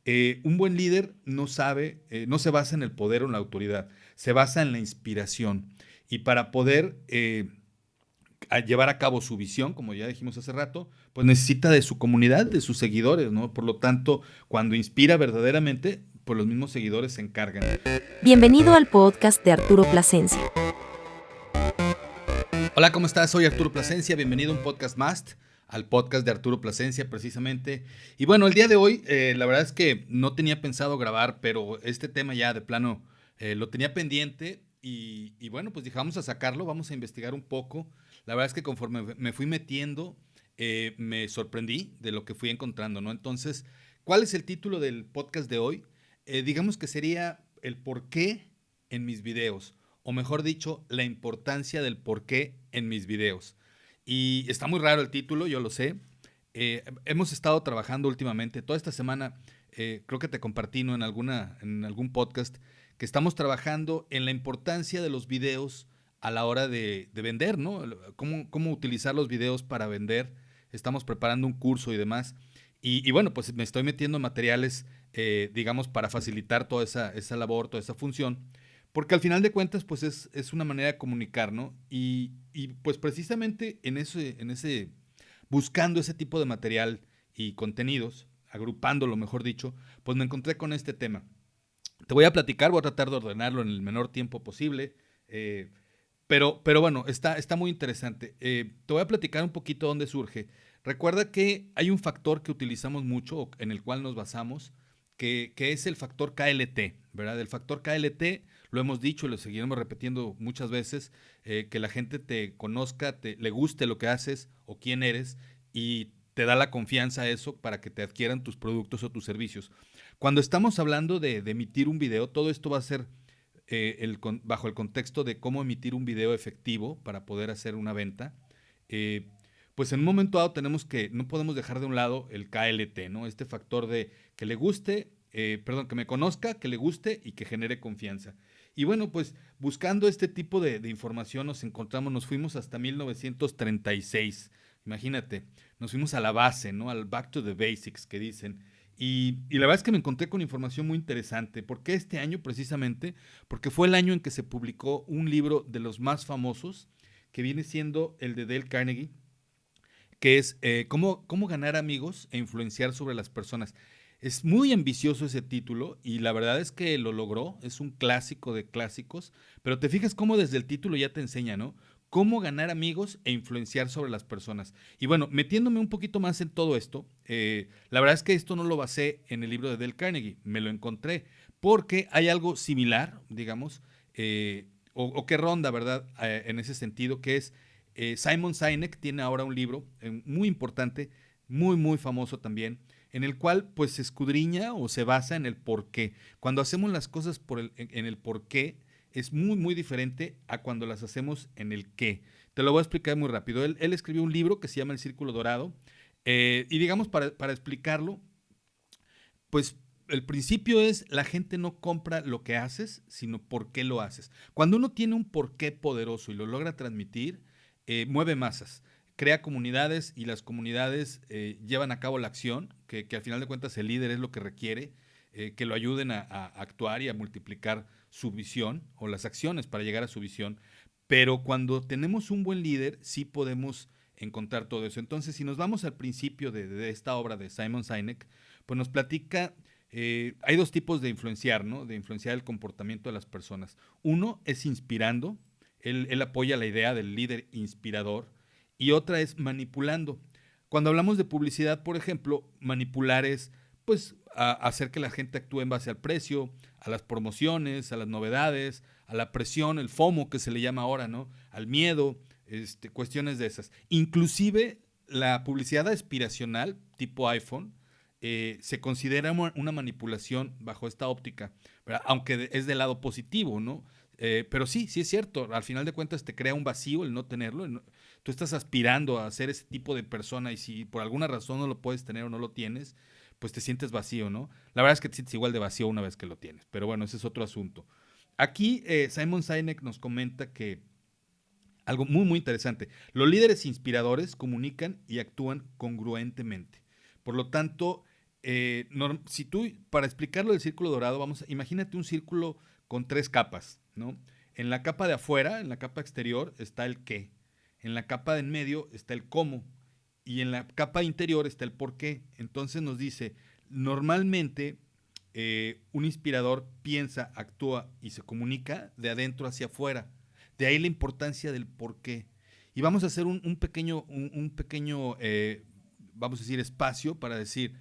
Un buen líder no se basa en el poder o en la autoridad, se basa en la inspiración. Y para poder llevar a cabo su visión, como ya dijimos hace rato, pues necesita de su comunidad, de sus seguidores, ¿no? Por lo tanto, cuando inspira verdaderamente, pues los mismos seguidores se encargan. Bienvenido al podcast de Arturo Plasencia. Hola, ¿cómo estás? Soy Arturo Plasencia, bienvenido a un podcast más, al podcast de Arturo Plasencia precisamente. Y bueno, el día de hoy, la verdad es que no tenía pensado grabar, pero este tema ya de plano lo tenía pendiente y bueno, pues dije, vamos a sacarlo, vamos a investigar un poco. La verdad es que conforme me fui metiendo, me sorprendí de lo que fui encontrando, ¿no? Entonces, ¿cuál es el título del podcast de hoy? Digamos que sería el por qué en mis videos, o mejor dicho, la importancia del por qué en mis videos. Y está muy raro el título, yo lo sé. Hemos estado trabajando últimamente, toda esta semana, creo que te compartí, ¿no? En algún podcast, que estamos trabajando en la importancia de los videos a la hora de vender, ¿no? Cómo utilizar los videos para vender. Estamos preparando un curso y demás. Y bueno, pues me estoy metiendo en materiales, digamos, para facilitar toda esa labor, toda esa función. Porque al final de cuentas, pues es una manera de comunicar, ¿no? Y pues precisamente buscando ese tipo de material y contenidos, agrupándolo, mejor dicho, pues me encontré con este tema. Te voy a platicar, voy a tratar de ordenarlo en el menor tiempo posible, eh, pero bueno, está muy interesante. Te voy a platicar un poquito dónde surge. Recuerda que hay un factor que utilizamos mucho, en el cual nos basamos, que es el factor KLT, ¿verdad? El factor KLT, lo hemos dicho y lo seguiremos repitiendo muchas veces, que la gente te conozca, le guste lo que haces o quién eres y te da la confianza a eso para que te adquieran tus productos o tus servicios. Cuando estamos hablando de emitir un video, todo esto va a ser bajo el contexto de cómo emitir un video efectivo para poder hacer una venta. eh, pues en un momento dado no podemos dejar de un lado el KLT, ¿no? Este factor de que le guste, que me conozca, que le guste y que genere confianza. Y bueno, pues buscando este tipo de información nos fuimos hasta 1936, imagínate, nos fuimos a la base, ¿no? Al back to the basics que dicen. Y la verdad es que me encontré con información muy interesante. ¿Por qué este año precisamente? Porque fue el año en que se publicó un libro de los más famosos, que viene siendo el de Dale Carnegie, que es cómo ganar amigos e influenciar sobre las personas. Es muy ambicioso ese título y la verdad es que lo logró, es un clásico de clásicos, pero te fijas cómo desde el título ya te enseña, ¿no? Cómo ganar amigos e influenciar sobre las personas. Y bueno, metiéndome un poquito más en todo esto, la verdad es que esto no lo basé en el libro de Dale Carnegie, me lo encontré, porque hay algo similar, digamos, o que ronda, ¿verdad? En ese sentido, que es Simon Sinek tiene ahora un libro muy importante, muy famoso también, en el cual pues se escudriña o se basa en el por qué. Cuando hacemos las cosas en el por qué, es muy diferente a cuando las hacemos en el qué. Te lo voy a explicar muy rápido. Él escribió un libro que se llama El Círculo Dorado, y digamos, para explicarlo, pues el principio es la gente no compra lo que haces, sino por qué lo haces. Cuando uno tiene un porqué poderoso y lo logra transmitir, mueve masas, crea comunidades y las comunidades llevan a cabo la acción, que al final de cuentas el líder es lo que requiere, que lo ayuden a actuar y a multiplicar su visión o las acciones para llegar a su visión. Pero cuando tenemos un buen líder, sí podemos encontrar todo eso. Entonces, si nos vamos al principio de esta obra de Simon Sinek, pues nos platica, hay dos tipos de influenciar, ¿no? De influenciar el comportamiento de las personas. Uno es inspirando, él apoya la idea del líder inspirador, y otra es manipulando. Cuando hablamos de publicidad, por ejemplo, manipular es, pues, hacer que la gente actúe en base al precio, a las promociones, a las novedades, a la presión, el FOMO que se le llama ahora, ¿no? Al miedo, cuestiones de esas. Inclusive la publicidad aspiracional, tipo iPhone, se considera una manipulación bajo esta óptica, ¿verdad? Aunque es del lado positivo, ¿no? Pero sí es cierto, al final de cuentas te crea un vacío el no tenerlo. Tú estás aspirando a ser ese tipo de persona y si por alguna razón no lo puedes tener o no lo tienes, pues te sientes vacío, ¿no? La verdad es que te sientes igual de vacío una vez que lo tienes, pero bueno, ese es otro asunto. Aquí Simon Sinek nos comenta que algo muy interesante, los líderes inspiradores comunican y actúan congruentemente. Por lo tanto, si tú, para explicarlo del círculo dorado, imagínate un círculo con 3 capas, ¿no? En la capa de afuera, en la capa exterior, está el qué. En la capa de en medio está el cómo. Y en la capa interior está el por qué. Entonces nos dice, normalmente un inspirador piensa, actúa y se comunica de adentro hacia afuera. De ahí la importancia del por qué. Y vamos a hacer un pequeño, vamos a decir, espacio para decir,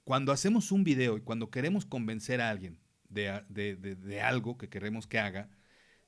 cuando hacemos un video y cuando queremos convencer a alguien de algo que queremos que haga,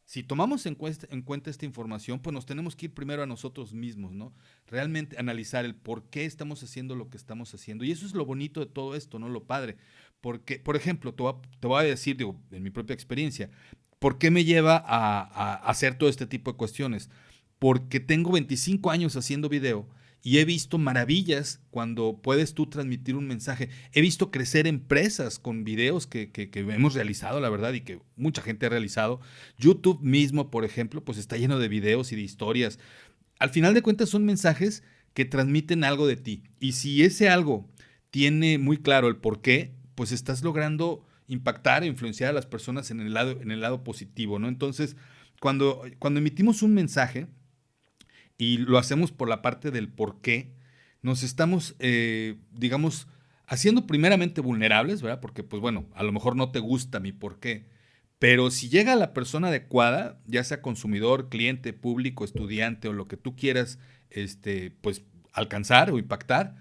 si tomamos en cuenta esta información, pues nos tenemos que ir primero a nosotros mismos, ¿no? Realmente analizar el por qué estamos haciendo lo que estamos haciendo. Y eso es lo bonito de todo esto, ¿no? Lo padre. Porque, por ejemplo, te voy a decir, digo, en mi propia experiencia, ¿por qué me lleva a hacer todo este tipo de cuestiones? Porque tengo 25 años haciendo video y he visto maravillas cuando puedes tú transmitir un mensaje. He visto crecer empresas con videos que hemos realizado, la verdad, y que mucha gente ha realizado. YouTube mismo, por ejemplo, pues está lleno de videos y de historias. Al final de cuentas son mensajes que transmiten algo de ti. Y si ese algo tiene muy claro el por qué, pues estás logrando impactar e influenciar a las personas en el lado positivo, ¿no? Entonces, cuando emitimos un mensaje, y lo hacemos por la parte del por qué, nos estamos, digamos, haciendo primeramente vulnerables, ¿verdad? Porque, pues bueno, a lo mejor no te gusta mi por qué, pero si llega la persona adecuada, ya sea consumidor, cliente, público, estudiante o lo que tú quieras, pues alcanzar o impactar,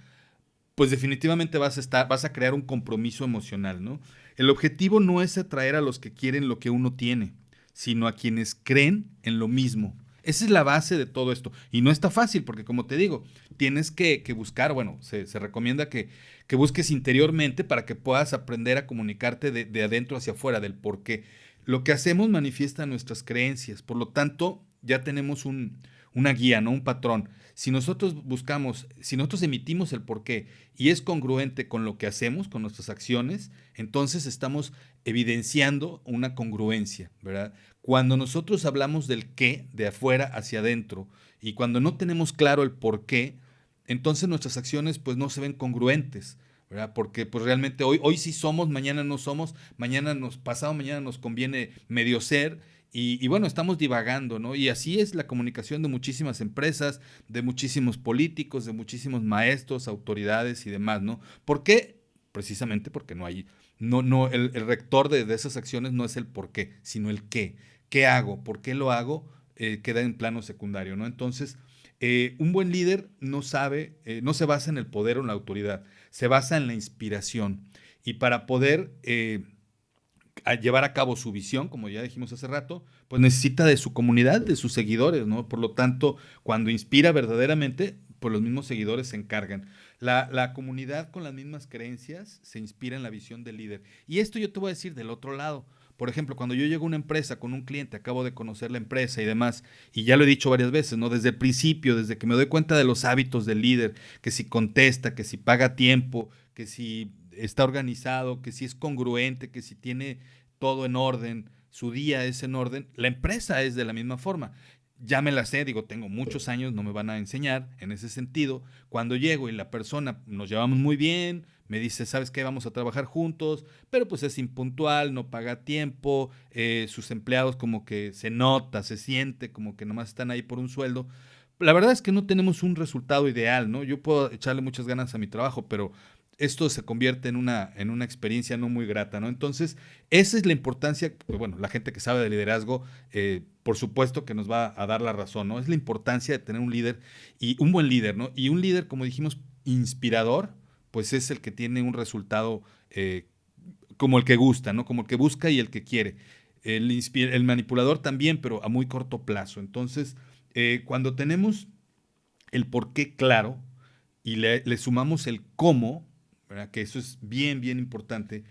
pues definitivamente vas a crear un compromiso emocional, ¿no? El objetivo no es atraer a los que quieren lo que uno tiene, sino a quienes creen en lo mismo. Esa es la base de todo esto. Y no está fácil, porque como te digo, tienes que buscar, bueno, se recomienda que busques interiormente para que puedas aprender a comunicarte de adentro hacia afuera, del por qué. Lo que hacemos manifiesta nuestras creencias, por lo tanto, ya tenemos una guía, ¿no? Un patrón. Si nosotros emitimos el porqué y es congruente con lo que hacemos, con nuestras acciones, entonces estamos evidenciando una congruencia, ¿verdad? Cuando nosotros hablamos del qué de afuera hacia adentro y cuando no tenemos claro el por qué, entonces nuestras acciones pues no se ven congruentes, ¿verdad? Porque pues realmente hoy sí somos, mañana no somos, pasado mañana nos conviene medio ser y bueno, estamos divagando, ¿no? Y así es la comunicación de muchísimas empresas, de muchísimos políticos, de muchísimos maestros, autoridades y demás, ¿no? ¿Por qué? Precisamente porque no hay, no, el rector de esas acciones no es el por qué, sino el qué. ¿Qué hago? ¿Por qué lo hago? Queda en plano secundario, ¿no? Entonces, un buen líder no se basa en el poder o en la autoridad, se basa en la inspiración. Y para poder llevar a cabo su visión, como ya dijimos hace rato, pues necesita de su comunidad, de sus seguidores, ¿no? Por lo tanto, cuando inspira verdaderamente, pues los mismos seguidores se encargan. La comunidad con las mismas creencias se inspira en la visión del líder. Y esto yo te voy a decir del otro lado. Por ejemplo, cuando yo llego a una empresa con un cliente, acabo de conocer la empresa y demás, y ya lo he dicho varias veces, ¿no? Desde el principio, desde que me doy cuenta de los hábitos del líder, que si contesta, que si paga a tiempo, que si está organizado, que si es congruente, que si tiene todo en orden, su día es en orden, la empresa es de la misma forma. Ya me la sé, digo, tengo muchos años, no me van a enseñar en ese sentido. Cuando llego y la persona nos llevamos muy bien, me dice, ¿sabes qué? Vamos a trabajar juntos, pero pues es impuntual, no paga a tiempo, sus empleados como que se nota, se siente como que nomás están ahí por un sueldo. La verdad es que no tenemos un resultado ideal, ¿no? Yo puedo echarle muchas ganas a mi trabajo, pero esto se convierte en una experiencia no muy grata, ¿no? Entonces, esa es la importancia, pues bueno, la gente que sabe de liderazgo, por supuesto que nos va a dar la razón, ¿no? Es la importancia de tener un líder y un buen líder, ¿no? Y un líder, como dijimos, inspirador, pues es el que tiene un resultado como el que gusta, ¿no? Como el que busca y el que quiere. El manipulador también, pero a muy corto plazo. Entonces, cuando tenemos el por qué claro y le sumamos el cómo, ¿verdad? Que eso es bien, bien importante,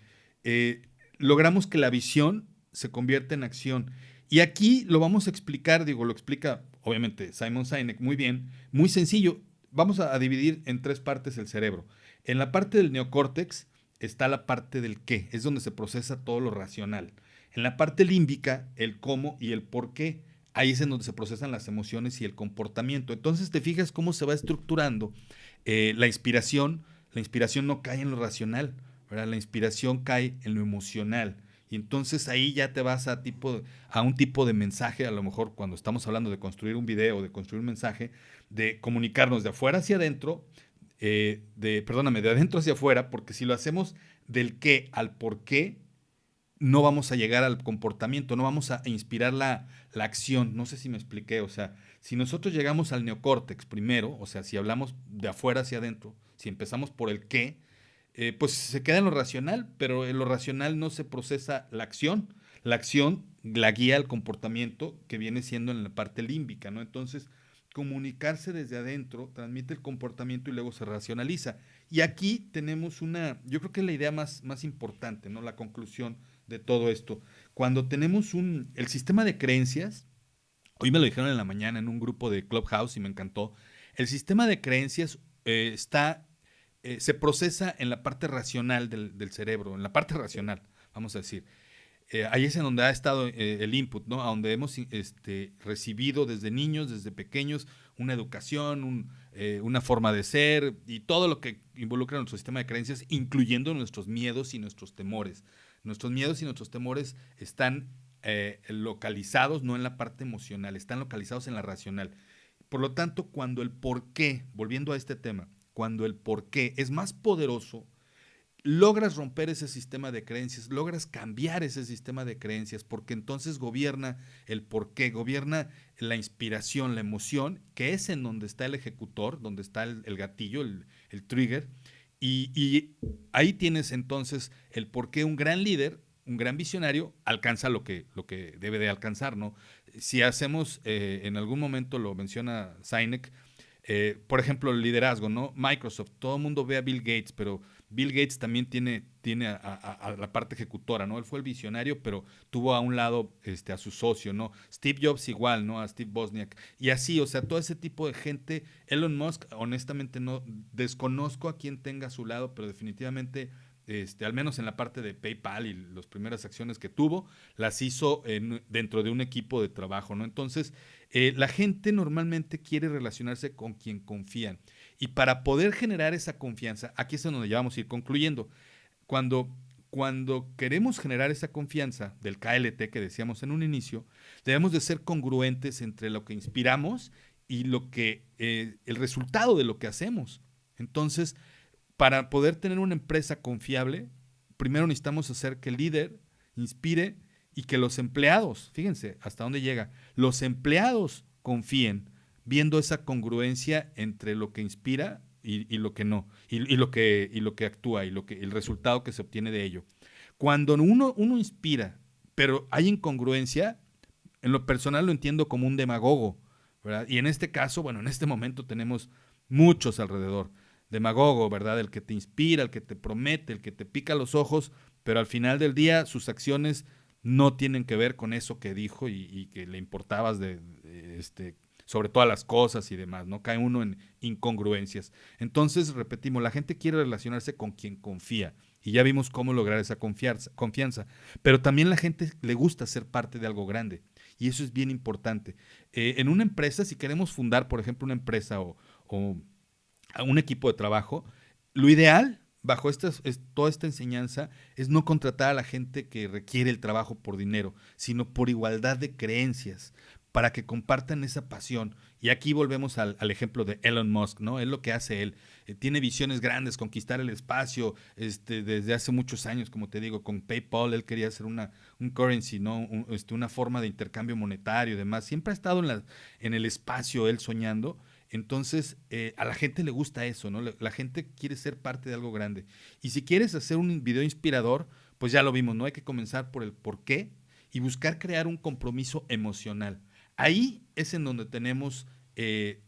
eh, logramos que la visión se convierta en acción. Y aquí lo vamos a explicar, digo, lo explica obviamente Simon Sinek muy bien, muy sencillo. Vamos a dividir en 3 partes el cerebro. En la parte del neocórtex está la parte del qué, es donde se procesa todo lo racional. En la parte límbica, el cómo y el por qué. Ahí es en donde se procesan las emociones y el comportamiento. Entonces te fijas cómo se va estructurando la inspiración la inspiración no cae en lo racional, ¿verdad? La inspiración cae en lo emocional. Y entonces ahí ya te vas a un tipo de mensaje, a lo mejor cuando estamos hablando de construir un video, de construir un mensaje, de comunicarnos de afuera hacia adentro, de adentro hacia afuera, porque si lo hacemos del qué al por qué, no vamos a llegar al comportamiento, no vamos a inspirar la acción. No sé si me expliqué. O sea, si nosotros llegamos al neocórtex primero, o sea, si hablamos de afuera hacia adentro, si empezamos por el qué, pues se queda en lo racional, pero en lo racional no se procesa la acción. La acción la guía al comportamiento que viene siendo en la parte límbica, ¿no? Entonces, comunicarse desde adentro transmite el comportamiento y luego se racionaliza. Y aquí tenemos yo creo que es la idea más importante, ¿no? La conclusión de todo esto. Cuando tenemos el sistema de creencias, hoy me lo dijeron en la mañana en un grupo de Clubhouse y me encantó, el sistema de creencias se procesa en la parte racional del cerebro, en la parte racional, vamos a decir. Ahí es en donde ha estado el input, ¿no? A donde hemos recibido desde niños, desde pequeños, una educación, una forma de ser y todo lo que involucra nuestro sistema de creencias, incluyendo nuestros miedos y nuestros temores. Nuestros miedos y nuestros temores están localizados no en la parte emocional, están localizados en la racional. Por lo tanto, cuando el por qué, volviendo a este tema, cuando el por qué es más poderoso, logras romper ese sistema de creencias, logras cambiar ese sistema de creencias, porque entonces gobierna el porqué, gobierna la inspiración, la emoción, que es en donde está el ejecutor, donde está el gatillo, el trigger, y ahí tienes entonces el por qué un gran líder, un gran visionario, alcanza lo que debe de alcanzar, ¿no? Si hacemos, en algún momento lo menciona Sinek, por ejemplo, el liderazgo, ¿no? Microsoft, todo el mundo ve a Bill Gates, pero Bill Gates también tiene a la parte ejecutora, ¿no? Él fue el visionario, pero tuvo a un lado a su socio, ¿no? Steve Jobs igual, ¿no? A Steve Wozniak. Y así, o sea, todo ese tipo de gente. Elon Musk, honestamente, no desconozco a quién tenga a su lado, pero definitivamente, al menos en la parte de PayPal y las primeras acciones que tuvo, las hizo dentro de un equipo de trabajo, ¿no? Entonces, la gente normalmente quiere relacionarse con quien confían. Y para poder generar esa confianza, aquí es donde ya vamos a ir concluyendo. Cuando, cuando queremos generar esa confianza del KLT que decíamos en un inicio, debemos de ser congruentes entre lo que inspiramos y el resultado de lo que hacemos. Entonces, para poder tener una empresa confiable, primero necesitamos hacer que el líder inspire y que los empleados, fíjense hasta dónde llega, los empleados confíen, viendo esa congruencia entre lo que inspira y lo que no, y lo que actúa, el resultado que se obtiene de ello. Cuando uno inspira, pero hay incongruencia, en lo personal lo entiendo como un demagogo, ¿verdad? Y en este caso, bueno, en este momento tenemos muchos alrededor. Demagogo, ¿verdad? El que te inspira, el que te promete, el que te pica los ojos, pero al final del día sus acciones no tienen que ver con eso que dijo y que le importabas sobre todas las cosas y demás, ¿no? Cae uno en incongruencias. Entonces, repetimos, la gente quiere relacionarse con quien confía y ya vimos cómo lograr esa confianza, pero también la gente le gusta ser parte de algo grande y eso es bien importante. En una empresa, si queremos fundar, por ejemplo, una empresa o a un equipo de trabajo, lo ideal bajo toda esta enseñanza es no contratar a la gente que requiere el trabajo por dinero, sino por igualdad de creencias, para que compartan esa pasión. Y aquí volvemos al ejemplo de Elon Musk, ¿no? Es lo que hace él. Tiene visiones grandes, conquistar el espacio, desde hace muchos años, como te digo, con PayPal él quería hacer un currency, ¿no? Una forma de intercambio monetario y demás. Siempre ha estado en el espacio él soñando. Entonces, a la gente le gusta eso, ¿no? La gente quiere ser parte de algo grande. Y si quieres hacer un video inspirador, pues ya lo vimos, ¿no? Hay que comenzar por el por qué y buscar crear un compromiso emocional. Ahí es en donde tenemos,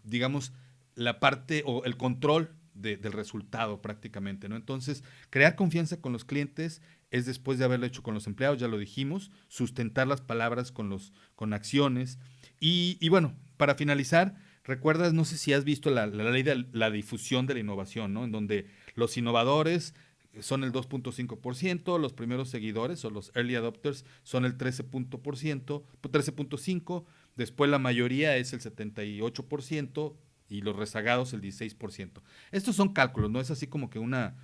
digamos, la parte o el control del resultado prácticamente, ¿no? Entonces, crear confianza con los clientes es después de haberlo hecho con los empleados, ya lo dijimos, sustentar las palabras con acciones. Y bueno, para finalizar, recuerdas, no sé si has visto la ley de la difusión de la innovación, ¿no? En donde los innovadores son el 2.5%, los primeros seguidores o los early adopters son el 13.5%, después la mayoría es el 78%, y los rezagados el 16%. Estos son cálculos, no es así como que una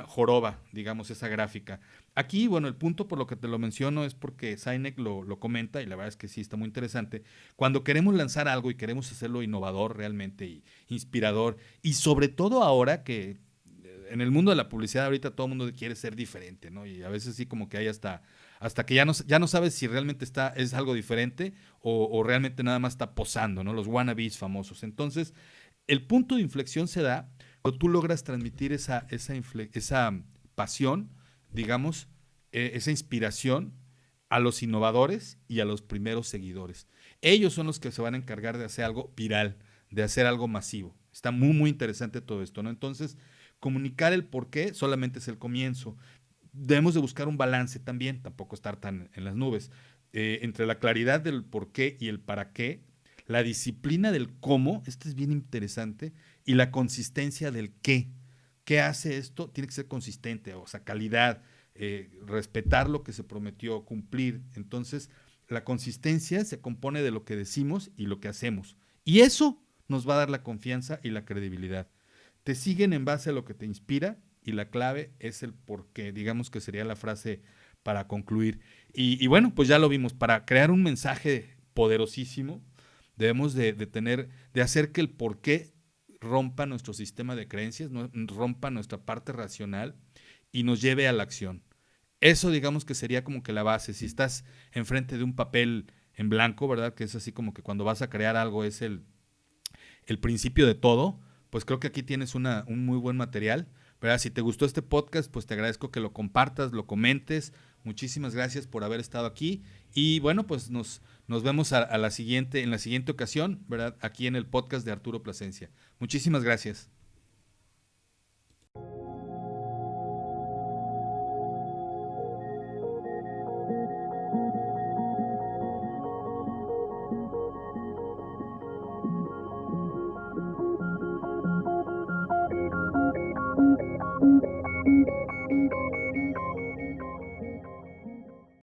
joroba, digamos, esa gráfica. Aquí, bueno, el punto por lo que te lo menciono es porque Sinek lo comenta y la verdad es que sí está muy interesante. Cuando queremos lanzar algo y queremos hacerlo innovador realmente y inspirador, y sobre todo ahora que en el mundo de la publicidad ahorita todo el mundo quiere ser diferente, ¿no? Y a veces sí como que hay hasta que ya no sabes si realmente es algo diferente o realmente nada más está posando, ¿no? Los wannabes famosos. Entonces, el punto de inflexión se da cuando tú logras transmitir esa pasión, digamos, esa inspiración a los innovadores y a los primeros seguidores. Ellos son los que se van a encargar de hacer algo viral, de hacer algo masivo. Está muy, muy interesante todo esto, ¿no? Entonces, comunicar el por qué solamente es el comienzo. Debemos de buscar un balance también, tampoco estar tan en las nubes, entre la claridad del por qué y el para qué, la disciplina del cómo, esto es bien interesante, y la consistencia del qué. ¿Qué hace esto? Tiene que ser consistente, o sea, calidad, respetar lo que se prometió, cumplir. Entonces, la consistencia se compone de lo que decimos y lo que hacemos. Y eso nos va a dar la confianza y la credibilidad. Te siguen en base a lo que te inspira y la clave es el por qué, digamos que sería la frase para concluir. Y bueno, pues ya lo vimos, para crear un mensaje poderosísimo debemos de hacer que el por qué rompa nuestro sistema de creencias, no, rompa nuestra parte racional y nos lleve a la acción. Eso digamos que sería como que la base. Si estás enfrente de un papel en blanco, ¿verdad? Que es así como que cuando vas a crear algo es el principio de todo, pues creo que aquí tienes un muy buen material. ¿Verdad? Si te gustó este podcast, pues te agradezco que lo compartas, lo comentes. Muchísimas gracias por haber estado aquí. Y bueno, pues nos vemos en la siguiente ocasión, ¿verdad? Aquí en el podcast de Arturo Plasencia. Muchísimas gracias.